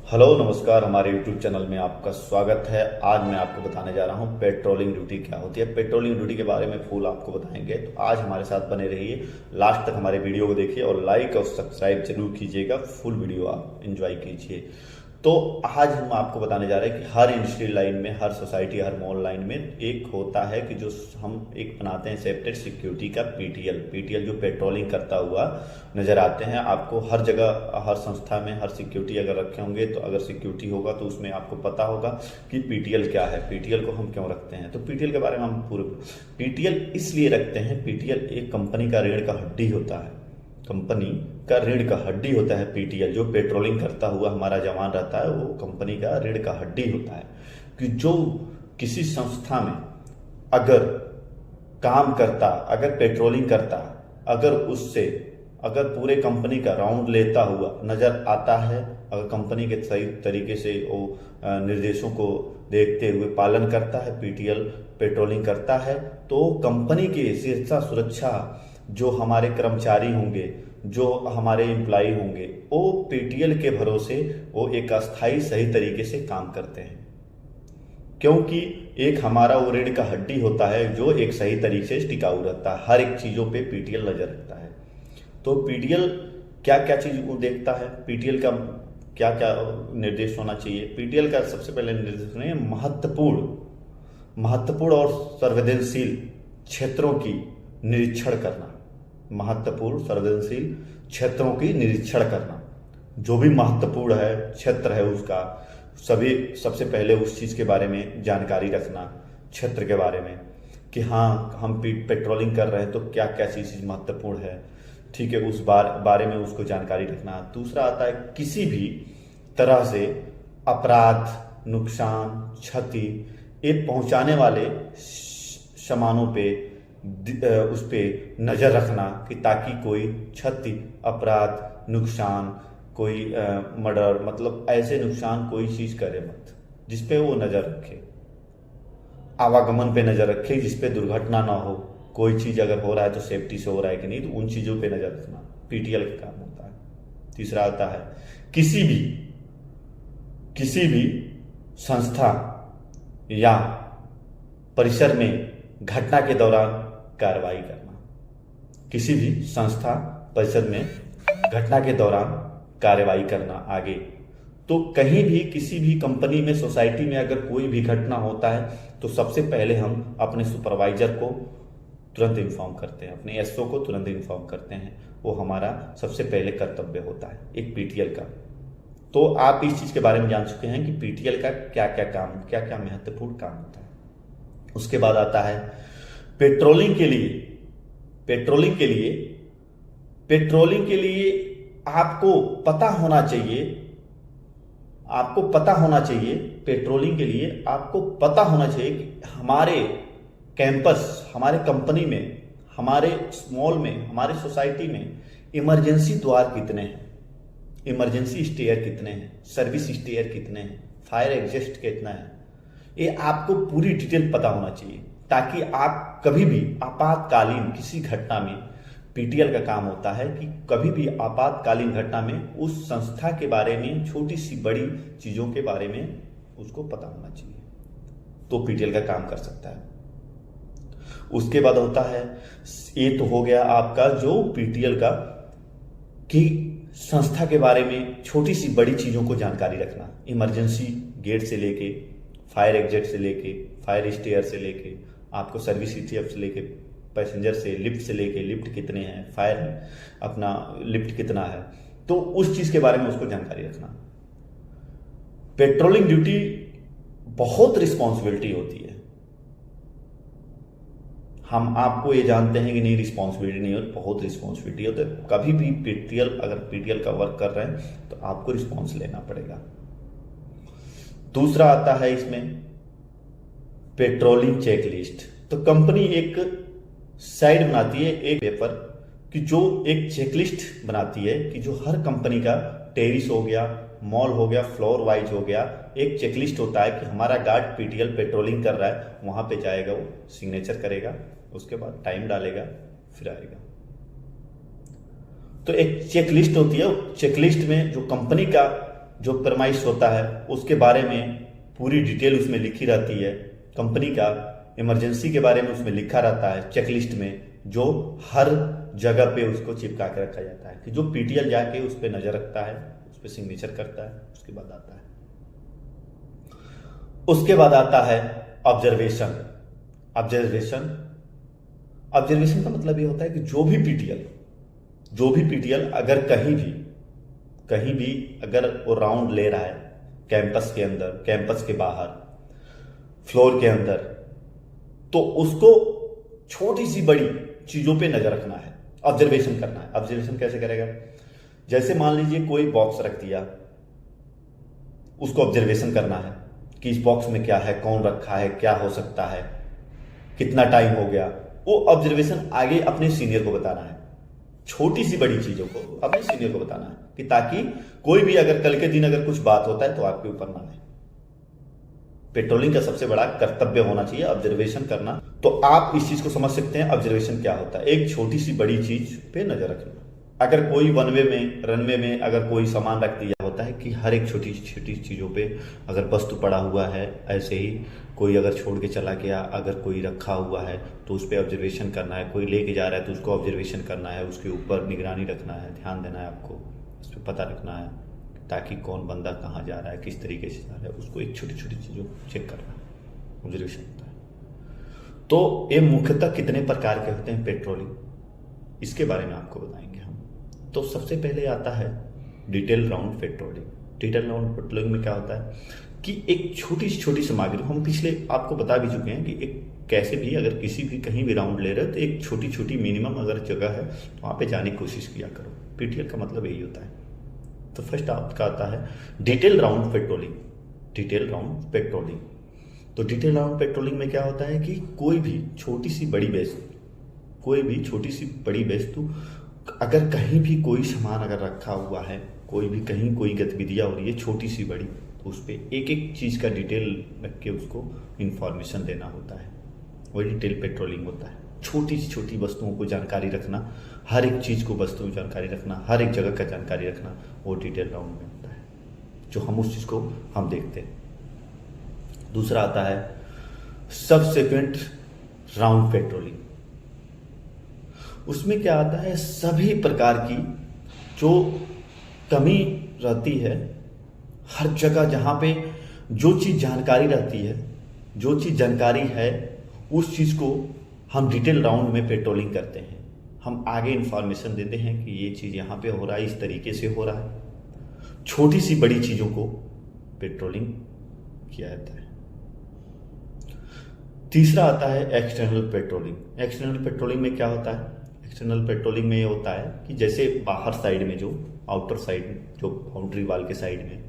Hello नमस्कार, हमारे YouTube channel में आपका स्वागत है। आज मैं आपको बताने जा रहा हूँ पेट्रोलिंग ड्यूटी क्या होती है। पेट्रोलिंग ड्यूटी के बारे में फुल आपको बताएंगे, तो आज हमारे साथ बने रहिए, लास्ट तक हमारे वीडियो को देखिए और लाइक और सब्सक्राइब जरूर कीजिएगा। फुल वीडियो आप एंजॉय कीजिए। तो आज हम आपको बताने जा रहे हैं कि हर इंडस्ट्रियल लाइन में, हर सोसाइटी, हर मॉल लाइन में एक होता है कि जो हम एक बनाते हैं सेपरेट सिक्योरिटी का पीटीएल जो पेट्रोलिंग करता हुआ नजर आते हैं आपको हर जगह। हर संस्था में हर सिक्योरिटी अगर रखे होंगे, तो अगर सिक्योरिटी होगा तो उसमें आपको पता होगा कि पीटीएल क्या है, पीटीएल को हम क्यों रखते हैं। तो पीटीएल के बारे में हम पूरे पीटीएल इसलिए रखते हैं, पीटीएल एक कंपनी का रीढ़ का हड्डी होता है। कंपनी का रीढ़ का हड्डी होता है पीटीएल। जो पेट्रोलिंग करता हुआ हमारा जवान रहता है वो कंपनी का रीढ़ का हड्डी होता है। कि जो किसी संस्था में अगर काम करता, अगर पेट्रोलिंग करता, अगर पूरे कंपनी का राउंड लेता हुआ नजर आता है, अगर कंपनी के सही तरीके से वो निर्देशों को देखते हुए पालन करता है, पीटीएल पेट्रोलिंग करता है, तो कंपनी की सुरक्षा जो हमारे कर्मचारी होंगे, जो हमारे एम्प्लॉय होंगे, वो पीटीएल के भरोसे वो एक अस्थायी सही तरीके से काम करते हैं। क्योंकि एक हमारा वो रीढ़ का हड्डी होता है जो एक सही तरीके से टिकाऊ रहता है। हर एक चीजों पे पीटीएल नजर रखता है। तो पीटीएल क्या क्या चीज को देखता है, पीटीएल का क्या क्या निर्देश होना चाहिए। पीटीएल का सबसे पहले निर्देश है महत्वपूर्ण और संवेदनशील क्षेत्रों की निरीक्षण करना। महत्वपूर्ण संवेदनशील क्षेत्रों की निरीक्षण करना। जो भी महत्वपूर्ण है क्षेत्र है उसका सबसे पहले उस चीज के बारे में जानकारी रखना, क्षेत्र के बारे में कि हाँ हम पेट्रोलिंग कर रहे हैं तो क्या क्या चीज महत्वपूर्ण है, ठीक है, उस बारे में उसको जानकारी रखना। दूसरा आता है किसी भी तरह से अपराध, नुकसान, क्षति ये पहुंचाने वाले सामानों पे उस पे नजर रखना कि ताकि कोई क्षति, अपराध, नुकसान, कोई मर्डर, मतलब ऐसे नुकसान कोई चीज करे मत, जिसपे वो नजर रखे। आवागमन पे नजर रखे जिसपे दुर्घटना ना हो। कोई चीज अगर हो रहा है तो सेफ्टी से हो रहा है कि नहीं, तो उन चीजों पे नजर रखना पीटीएल का काम होता है। तीसरा आता है किसी भी संस्था या परिसर में घटना के दौरान कार्रवाई करना। किसी भी संस्था परिसर में घटना के दौरान कार्रवाई करना। आगे तो कहीं भी किसी भी कंपनी में, सोसाइटी में अगर कोई भी घटना होता है तो सबसे पहले हम अपने सुपरवाइजर को तुरंत इन्फॉर्म करते हैं, अपने एसओ को तुरंत इन्फॉर्म करते हैं। वो हमारा सबसे पहले कर्तव्य होता है एक पीटीएल का। तो आप इस चीज के बारे में जान चुके हैं कि पीटीएल का क्या क्या काम, क्या क्या महत्वपूर्ण काम होता है। उसके बाद आता है पेट्रोलिंग के लिए आपको पता होना चाहिए, पेट्रोलिंग के लिए आपको पता होना चाहिए कि हमारे कैंपस, हमारे कंपनी में, हमारे मॉल में, हमारे सोसाइटी में इमरजेंसी द्वार कितने हैं, इमरजेंसी स्टेयर कितने हैं, सर्विस स्टेयर कितने हैं, फायर एग्जिट कितना है। ये आपको पूरी डिटेल पता होना चाहिए ताकि आप कभी भी आपातकालीन किसी घटना में, पीटीएल का काम होता है कि कभी भी आपातकालीन घटना में उस संस्था के बारे में, छोटी सी बड़ी चीजों के बारे में उसको पता होना चाहिए, तो पीटीएल का काम कर सकता है। उसके बाद होता है, ये तो हो गया आपका जो पीटीएल का कि संस्था के बारे में छोटी सी बड़ी चीजों को जानकारी रखना। इमरजेंसी गेट से लेके, फायर एग्जिट से लेके, फायर स्टेयर से लेके, आपको सर्विस स्टेयर से लेके, पैसेंजर से, लिफ्ट से लेके, लिफ्ट कितने हैं, फायर अपना लिफ्ट कितना है, तो उस चीज के बारे में उसको जानकारी रखना। पेट्रोलिंग ड्यूटी बहुत रिस्पॉन्सिबिलिटी होती है। हम आपको ये जानते हैं कि नहीं रिस्पॉन्सिबिलिटी नहीं होती, बहुत रिस्पॉन्सिबिलिटी होती है। कभी भी अगर पीटीएल का वर्क कर रहे हैं तो आपको रिस्पॉन्स लेना पड़ेगा। दूसरा आता है इसमें पेट्रोलिंग चेकलिस्ट। तो कंपनी एक साइड बनाती है, एक पेपर कि जो एक चेकलिस्ट बनाती है कि जो हर कंपनी का टेरिस हो गया, मॉल हो गया, फ्लोर वाइज हो गया, एक चेकलिस्ट होता है कि हमारा गार्ड पीटीएल पेट्रोलिंग कर रहा है, वहां पे जाएगा, वो सिग्नेचर करेगा, उसके बाद टाइम डालेगा, फिर आएगा। तो एक चेकलिस्ट होती है, चेकलिस्ट में जो कंपनी का जो प्रेमाइस होता है उसके बारे में पूरी डिटेल उसमें लिखी रहती है। कंपनी का इमरजेंसी के बारे में उसमें लिखा रहता है चेकलिस्ट में, जो हर जगह पे उसको चिपका के रखा जाता है कि जो पीटीएल जाके उस पर नजर रखता है, उस पर सिग्नेचर करता है। उसके बाद आता है ऑब्जर्वेशन। ऑब्जर्वेशन का मतलब ये होता है कि जो भी पीटीएल अगर कहीं भी अगर वो राउंड ले रहा है, कैंपस के अंदर, कैंपस के बाहर, फ्लोर के अंदर, तो उसको छोटी सी बड़ी चीजों पे नजर रखना है, ऑब्जर्वेशन करना है। ऑब्जर्वेशन कैसे करेगा? जैसे मान लीजिए कोई बॉक्स रख दिया, उसको ऑब्जर्वेशन करना है कि इस बॉक्स में क्या है, कौन रखा है, क्या हो सकता है, कितना टाइम हो गया। वो ऑब्जर्वेशन आगे अपने सीनियर को बताना है, छोटी सी बड़ी चीजों को अपने सीनियर को बताना है, कि ताकि कोई भी अगर कल के दिन अगर कुछ बात होता है तो आपके ऊपर ना आए। पेट्रोलिंग का सबसे बड़ा कर्तव्य होना चाहिए ऑब्जर्वेशन करना। तो आप इस चीज को समझ सकते हैं ऑब्जर्वेशन क्या होता है, एक छोटी सी बड़ी चीज पे नजर रखना। अगर कोई रनवे में अगर कोई सामान रख दिया होता है कि हर एक छोटी छोटी चीजों पे अगर वस्तु पड़ा हुआ है, ऐसे ही कोई अगर छोड़ के चला गया, अगर कोई रखा हुआ है तो उस पर ऑब्जर्वेशन करना है, कोई लेके जा रहा है तो उसको ऑब्जर्वेशन करना है, उसके ऊपर निगरानी रखना है, ध्यान देना है, आपको उस पर पता रखना है ताकि कौन बंदा कहाँ जा रहा है, किस तरीके से जा रहा है, उसको एक छोटी छोटी चीज़ों को चेक करना है, ऑब्जर्वेशन होता है। तो ये मुख्यतः कितने प्रकार के होते हैं पेट्रोलिंग, इसके बारे में आपको बताएंगे हम। तो सबसे पहले आता है detail round patrolling. Detail round patrolling में क्या होता है कि एक छोटी छोटी सामग्री, हम पिछले आपको बता भी चुके हैं कि एक कैसे भी अगर किसी भी कहीं भी राउंड ले रहे हो तो एक छोटी छोटी मिनिमम अगर जगह है तो वहाँ पे जाने की कोशिश किया करो। पीटीएल का मतलब यही होता है। तो फर्स्ट आपका आता है detail round patrolling. Detail round patrolling, तो डिटेल राउंड पेट्रोलिंग में क्या होता है कि कोई भी छोटी सी बड़ी वस्तु अगर कहीं भी कोई सामान अगर रखा हुआ है, कोई भी कहीं कोई गतिविधियां हो रही है छोटी सी बड़ी, तो उस पर एक एक चीज का डिटेल रख के उसको इंफॉर्मेशन देना होता है, वही डिटेल पेट्रोलिंग होता है। छोटी सी छोटी वस्तुओं को जानकारी रखना, हर एक चीज को वस्तु जानकारी रखना, हर एक जगह का जानकारी रखना, वो डिटेल राउंड में होता है, जो हम उस चीज को हम देखते हैं। दूसरा आता है सबसेक्वेंट राउंड पेट्रोलिंग। उसमें क्या आता है, सभी प्रकार की जो कमी रहती है, हर जगह जहां पे जो चीज जानकारी रहती है, जो चीज जानकारी है, उस चीज को हम डिटेल राउंड में पेट्रोलिंग करते हैं। हम आगे इंफॉर्मेशन देते हैं कि ये चीज यहाँ पे हो रहा है, इस तरीके से हो रहा है। छोटी सी बड़ी चीजों को पेट्रोलिंग किया जाता है। तीसरा आता है एक्सटर्नल पेट्रोलिंग। एक्सटर्नल पेट्रोलिंग में क्या होता है? एक्सटर्नल पेट्रोलिंग में ये होता है कि जैसे बाहर साइड में, जो आउटर साइड में, जो बाउंड्री वाल के साइड में,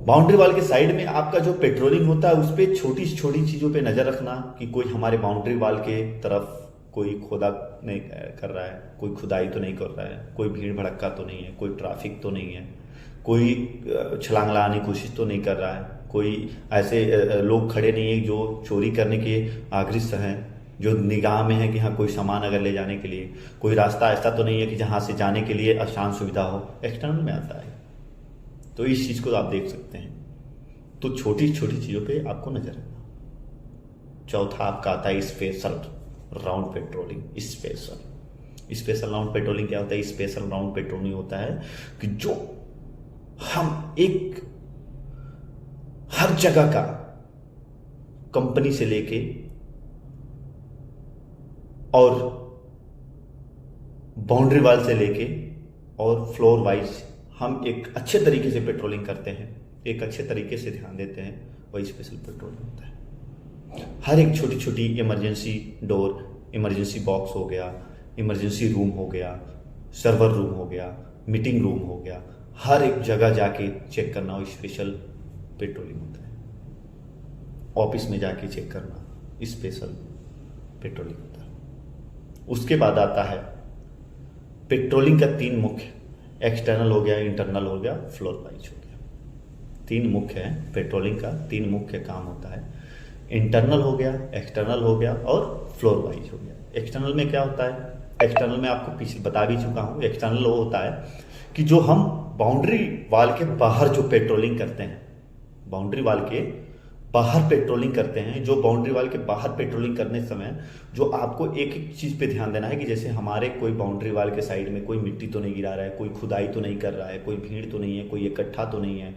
बाउंड्री वाल के साइड में आपका जो पेट्रोलिंग होता है, उस पर छोटी छोटी चीजों पे नजर रखना कि कोई हमारे बाउंड्री वाल के तरफ कोई खोदा नहीं कर रहा है, कोई खुदाई तो नहीं कर रहा है, कोई भीड़ भड़क्का तो नहीं है, कोई ट्रैफिक तो नहीं है, कोई छलांग लगाने की कोशिश तो नहीं कर रहा है, कोई ऐसे लोग खड़े नहीं है जो चोरी करने के अग्रसर हैं, जो निगाह में है कि हाँ कोई सामान अगर ले जाने के लिए, कोई रास्ता ऐसा तो नहीं है कि जहां से जाने के लिए आसान सुविधा हो। एक्सटर्नल में आता है, तो इस चीज को आप देख सकते हैं। तो छोटी छोटी चीजों पे आपको नजर रखना। चौथा आपका आता है special round patrolling. Special round patrolling क्या होता है? स्पेशल राउंड पेट्रोलिंग होता है कि जो हम एक हर जगह का, कंपनी से लेके और बाउंड्री वाल से लेके और फ्लोर वाइज हम एक अच्छे तरीके से पेट्रोलिंग करते हैं, एक अच्छे तरीके से ध्यान देते हैं, वही स्पेशल पेट्रोलिंग होता है। हर एक छोटी छोटी इमरजेंसी डोर, इमरजेंसी बॉक्स हो गया, इमरजेंसी रूम हो गया, सर्वर रूम हो गया, मीटिंग रूम हो गया, हर एक जगह जाके चेक करना वो स्पेशल पेट्रोलिंग होता है। ऑफिस में जाके चेक करना स्पेशल पेट्रोलिंग होता है। उसके बाद आता है पेट्रोलिंग का तीन मुख्य, एक्सटर्नल हो गया, इंटरनल हो गया, फ्लोर वाइज हो गया। तीन मुख्य है पेट्रोलिंग का, तीन मुख्य काम होता है। इंटरनल हो गया, एक्सटर्नल हो गया और फ्लोर वाइज हो गया। एक्सटर्नल में क्या होता है? एक्सटर्नल में आपको पीछे बता भी चुका हूं। एक्सटर्नल वो होता है कि जो हम बाउंड्री वाल के बाहर जो पेट्रोलिंग करते हैं, बाउंड्री वाल के बाहर पेट्रोलिंग करते हैं, जो बाउंड्री वाल के बाहर पेट्रोलिंग करने समय जो आपको एक एक चीज पे ध्यान देना है कि जैसे हमारे कोई बाउंड्री वाल के साइड में कोई मिट्टी तो नहीं गिरा रहा है, कोई खुदाई तो नहीं कर रहा है, कोई भीड़ तो नहीं है, कोई इकट्ठा तो नहीं है,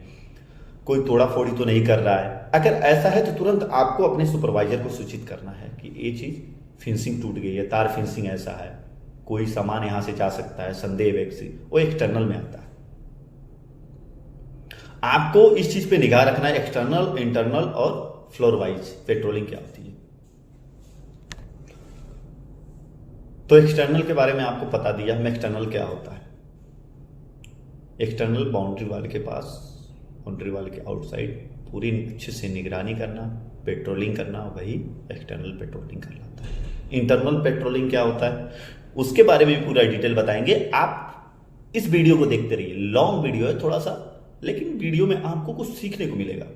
कोई तोड़ा फोड़ी तो नहीं कर रहा है। अगर ऐसा है तो तुरंत आपको अपने सुपरवाइजर को सूचित करना है कि ये चीज फेंसिंग टूट गई है, तार फेंसिंग ऐसा है, कोई सामान यहां से जा सकता है, संदेह व्यक्ति, वो एक्सटर्नल में आता है। आपको इस चीज पे निगाह रखना है, एक्सटर्नल, इंटरनल और फ्लोर वाइज पेट्रोलिंग क्या होती है। तो एक्सटर्नल के बारे में आपको बता दिया मैं, एक्सटर्नल क्या होता है। एक्सटर्नल बाउंड्री वाल के पास, बाउंड्री वाल के आउटसाइड पूरी अच्छे से निगरानी करना, पेट्रोलिंग करना, वही एक्सटर्नल पेट्रोलिंग कहलाता है। इंटरनल पेट्रोलिंग क्या होता है उसके बारे में भी पूरा डिटेल बताएंगे। आप इस वीडियो को देखते रहिए, लॉन्ग वीडियो है थोड़ा सा, लेकिन वीडियो में आपको कुछ सीखने को मिलेगा।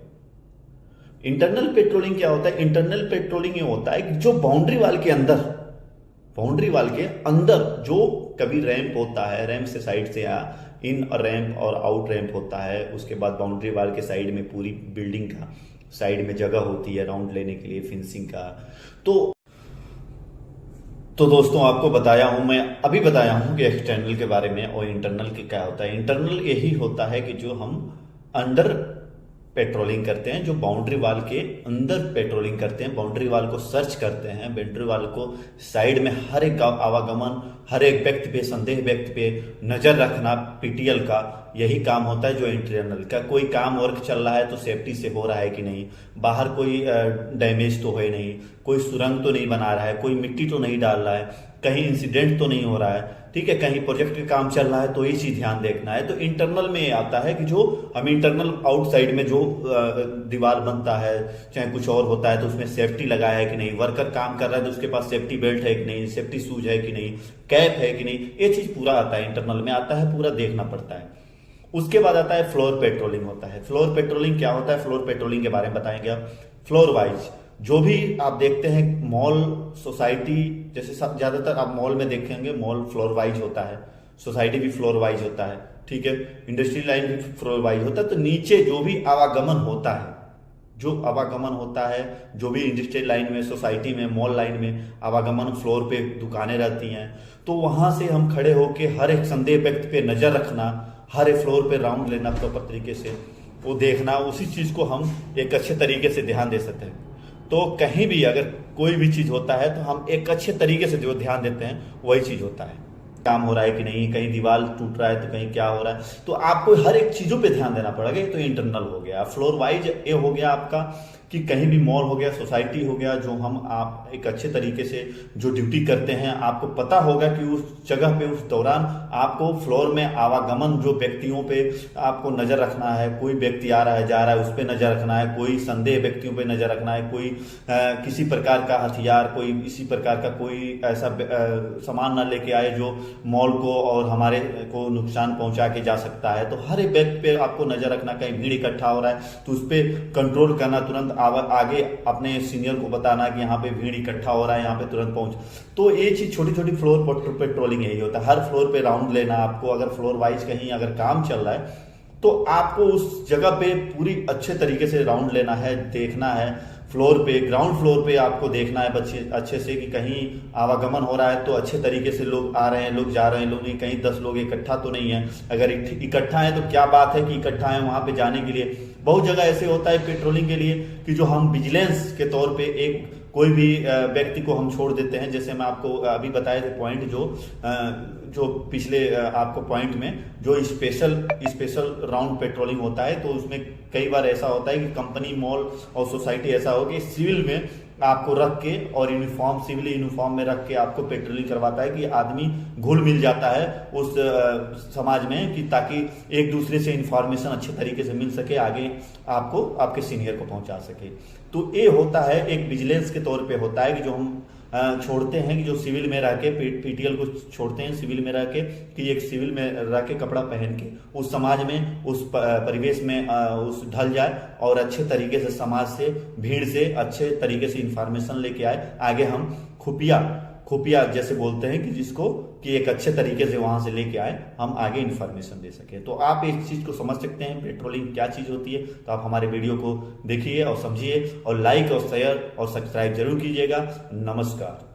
इंटरनल पेट्रोलिंग क्या होता है? इंटरनल पेट्रोलिंग ये होता है कि जो बाउंड्री वाल के अंदर, बाउंड्री वाल के अंदर जो कभी रैंप होता है, रैंप से साइड से इन रैंप और आउट रैंप होता है, उसके बाद बाउंड्री वाल के साइड में पूरी बिल्डिंग का साइड में जगह होती है राउंड लेने के लिए फेंसिंग का। तो दोस्तों आपको बताया हूं, मैं अभी बताया हूं कि एक्सटर्नल के बारे में और इंटरनल के क्या होता है। इंटरनल यही होता है कि जो हम अंदर पेट्रोलिंग करते हैं, जो बाउंड्री वाल के अंदर पेट्रोलिंग करते हैं, बाउंड्री वाल को सर्च करते हैं, बाउंड्री वाल को साइड में हर एक आवागमन, हर एक व्यक्ति पे, संदेह व्यक्ति पे नजर रखना, पीटीएल का यही काम होता है। जो इंटरनल का कोई काम वर्क चल रहा है तो सेफ्टी से हो रहा है कि नहीं, बाहर कोई डैमेज तो है नहीं, कोई सुरंग तो नहीं बना रहा है, कोई मिट्टी तो नहीं डाल रहा है, कहीं इंसिडेंट तो नहीं हो रहा है, ठीक है, कहीं प्रोजेक्ट का काम चल रहा है, तो ये चीज ध्यान देखना है। तो इंटरनल में ये आता है कि जो हम इंटरनल आउटसाइड में जो दीवार बनता है, चाहे कुछ और होता है, तो उसमें सेफ्टी लगाया है कि नहीं, वर्कर काम कर रहा है तो उसके पास सेफ्टी बेल्ट है कि नहीं, सेफ्टी शूज है कि नहीं, कैप है कि नहीं, ये चीज पूरा आता है, इंटरनल में आता है, पूरा देखना पड़ता है। उसके बाद आता है फ्लोर पेट्रोलिंग होता है। फ्लोर पेट्रोलिंग क्या होता है? फ्लोर पेट्रोलिंग के बारे में बताएंगे आप। फ्लोर वाइज जो भी आप देखते हैं मॉल, सोसाइटी, जैसे ज्यादातर आप मॉल में देखेंगे, मॉल फ्लोर वाइज होता है, सोसाइटी भी फ्लोर वाइज होता है, ठीक है, इंडस्ट्रियल लाइन भी फ्लोर वाइज होता है। तो नीचे जो भी आवागमन होता है, जो आवागमन होता है, जो भी इंडस्ट्रियल लाइन में, सोसाइटी में, मॉल लाइन में आवागमन, फ्लोर पे दुकानें रहती हैं, तो वहां से हम खड़े होके हर एक संदेह व्यक्ति पे नजर रखना, हर एक फ्लोर पे राउंड लेना प्रॉपर तरीके से, वो देखना, उसी चीज को हम एक अच्छे तरीके से ध्यान दे सकते हैं। तो कहीं भी अगर कोई भी चीज होता है तो हम एक अच्छे तरीके से जो ध्यान देते हैं वही चीज होता है। काम हो रहा है कि नहीं, कहीं दीवार टूट रहा है तो कहीं क्या हो रहा है, तो आपको हर एक चीजों पे ध्यान देना पड़ेगा। तो इंटरनल हो गया। फ्लोर वाइज ये हो गया आपका कि कहीं भी मॉल हो गया, सोसाइटी हो गया, जो हम आप एक अच्छे तरीके से जो ड्यूटी करते हैं, आपको पता होगा कि उस जगह पे उस दौरान आपको फ्लोर में आवागमन जो व्यक्तियों पे आपको नजर रखना है, कोई व्यक्ति आ रहा है जा रहा है उस पर नजर रखना है, कोई संदेह व्यक्तियों पे नजर रखना है, कोई किसी प्रकार का हथियार, कोई इसी प्रकार का कोई ऐसा सामान ना लेके आए जो मॉल को और हमारे को नुकसान पहुंचा के जा सकता है। तो हर एक व्यक्ति पे आपको नजर रखना, कहीं भीड़ इकट्ठा हो रहा है तो उस पर कंट्रोल करना, तुरंत आगे अपने सीनियर को बताना कि यहाँ पे भीड़ इकट्ठा हो रहा है, यहाँ पे तुरंत पहुंच। तो ये चीज छोटी छोटी फ्लोर पेट्रोलिंग यही होता है। हर फ्लोर पे राउंड लेना आपको, अगर फ्लोर वाइज कहीं अगर काम चल रहा है तो आपको उस जगह पे पूरी अच्छे तरीके से राउंड लेना है, देखना है। फ्लोर पे, ग्राउंड फ्लोर पे आपको देखना है बच्चे अच्छे से कि कहीं आवागमन हो रहा है तो अच्छे तरीके से लोग आ रहे हैं, लोग जा रहे हैं, लोग नहीं, कहीं 10 लोग इकट्ठा तो नहीं है। अगर इकट्ठा है तो क्या बात है कि इकट्ठा है, वहां पे जाने के लिए बहुत जगह ऐसे होता है पेट्रोलिंग के लिए कि जो हम विजिलेंस के तौर पे एक कोई भी व्यक्ति को हम छोड़ देते हैं। जैसे मैं आपको अभी बताए थे पॉइंट जो पिछले आपको पॉइंट में जो स्पेशल राउंड पेट्रोलिंग होता है, तो उसमें कई बार ऐसा होता है कि कंपनी, मॉल और सोसाइटी ऐसा हो कि सिविल में आपको रख के और यूनिफॉर्म, सिविल यूनिफॉर्म में रख के आपको पेट्रोलिंग करवाता है कि आदमी घुल मिल जाता है उस समाज में, कि ताकि एक दूसरे से इंफॉर्मेशन अच्छे तरीके से मिल सके, आगे आपको आपके सीनियर को पहुंचा सके। तो ये होता है एक विजिलेंस के तौर पे होता है कि जो हम छोड़ते हैं कि जो सिविल में रह के पीटीएल को छोड़ते हैं सिविल में रह के, कि एक सिविल में रह के कपड़ा पहन के उस समाज में, उस परिवेश में उस ढल जाए और अच्छे तरीके से समाज से, भीड़ से अच्छे तरीके से इंफॉर्मेशन लेके आए, आगे हम खुफिया खुफिया जैसे बोलते हैं कि जिसको कि एक अच्छे तरीके से वहां से लेके आए, हम आगे इन्फॉर्मेशन दे सके। तो आप इस चीज को समझ सकते हैं पेट्रोलिंग क्या चीज होती है। तो आप हमारे वीडियो को देखिए और समझिए और लाइक और शेयर और सब्सक्राइब जरूर कीजिएगा। नमस्कार।